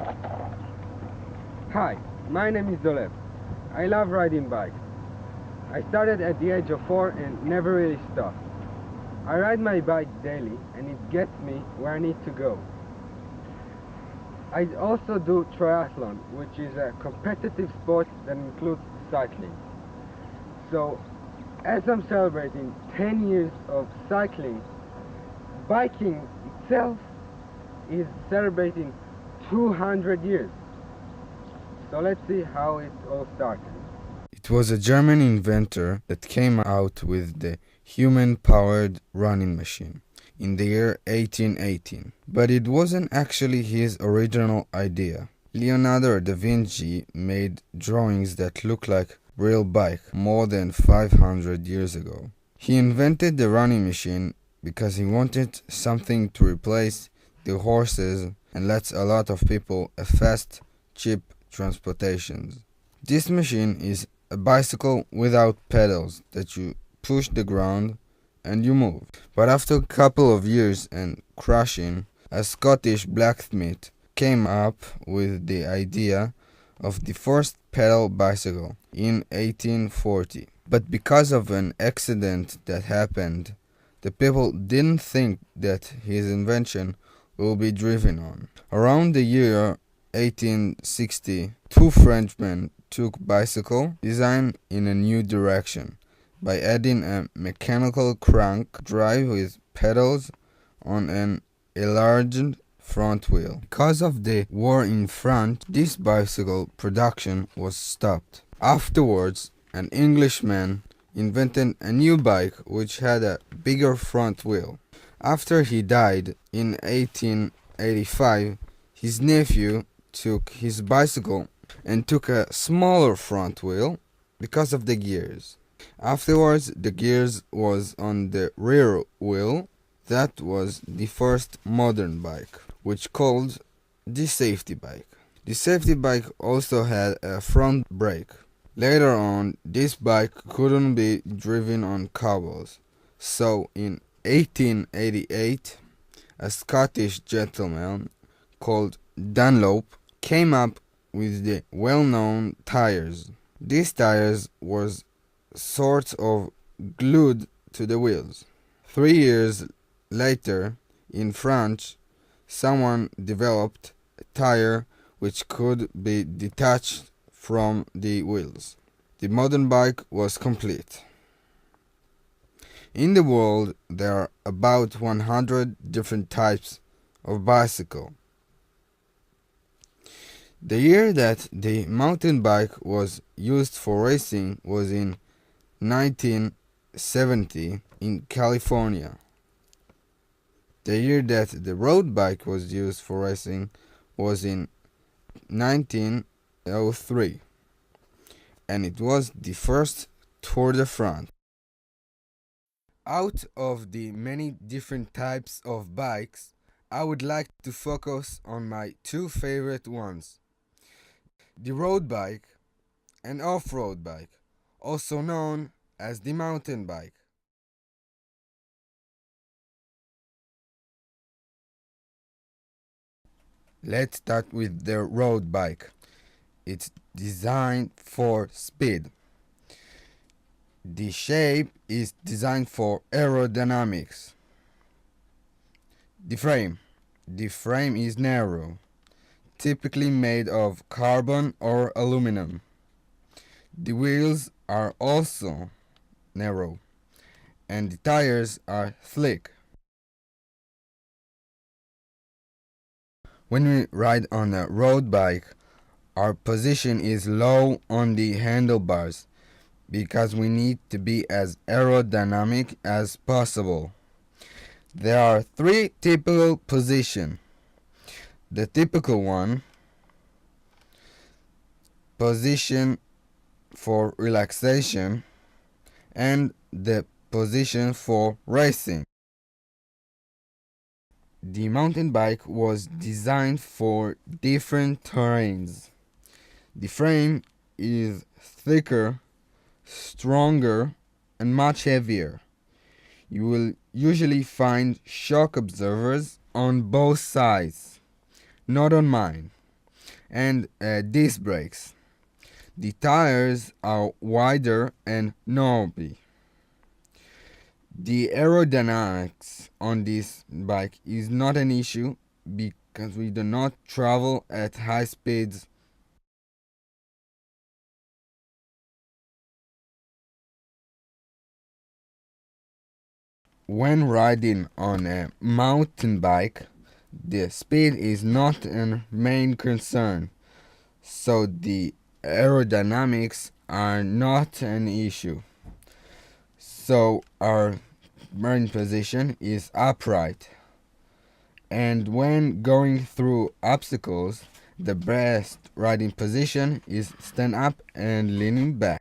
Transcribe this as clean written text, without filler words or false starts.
Hi, my name is Dolev. I love riding bikes. I started at the age of 4 and never really stopped. I ride my bike daily and it gets me where I need to go. I also do triathlon, which is a competitive sport that includes cycling. So, as I'm celebrating 10 years of cycling, biking itself is celebrating 200 years. So let's see how it all started. It was a German inventor that came out with the human-powered running machine in the year 1818. But it wasn't actually his original idea. Leonardo da Vinci made drawings that look like real bike more than 500 years ago. He invented the running machine because he wanted something to replace the horses and let a lot of people a fast, cheap transportations. This machine is a bicycle without pedals that you push the ground and you move. But after a couple of years and crashing, a Scottish blacksmith came up with the idea of the first pedal bicycle in 1840. But because of an accident that happened, the people didn't think that his invention will be driven on. Around the year 1860, two Frenchmen took bicycle design in a new direction by adding a mechanical crank drive with pedals on an enlarged front wheel. Because of the war in France, this bicycle production was stopped. Afterwards, an Englishman invented a new bike which had a bigger front wheel. After he died in 1885, his nephew took his bicycle and took a smaller front wheel because of the gears. Afterwards, the gears was on the rear wheel. That was the first modern bike, which called the safety bike. The safety bike also had a front brake. Later on, this bike couldn't be driven on cobbles, so in 1888, a Scottish gentleman called Dunlop came up with the well-known tires. These tires was sort of glued to the wheels. 3 years later, in France, someone developed a tire which could be detached from the wheels. The modern bike was complete. In the world, there are about 100 different types of bicycle. The year that the mountain bike was used for racing was in 1970 in California. The year that the road bike was used for racing was in 1903, and it was the first Tour de France. Out of the many different types of bikes, I would like to focus on my two favorite ones: the road bike and off-road bike, also known as the mountain bike. Let's start with the road bike. It's designed for speed. The shape is designed for aerodynamics. The frame. The frame is narrow, typically made of carbon or aluminum. The wheels are also narrow, and the tires are slick. When we ride on a road bike, our position is low on the handlebars because we need to be as aerodynamic as possible. There are three typical positions. The typical one, position for relaxation, and the position for racing. The mountain bike was designed for different terrains. The frame is thicker, stronger, and much heavier. You will usually find shock absorbers on both sides, not on mine. and disc brakes. The tires are wider and knobby. The aerodynamics on this bike is not an issue because we do not travel at high speeds. When riding on a mountain bike, the speed is not a main concern, so the aerodynamics are not an issue. So our riding position is upright, and when going through obstacles, the best riding position is stand up and leaning back.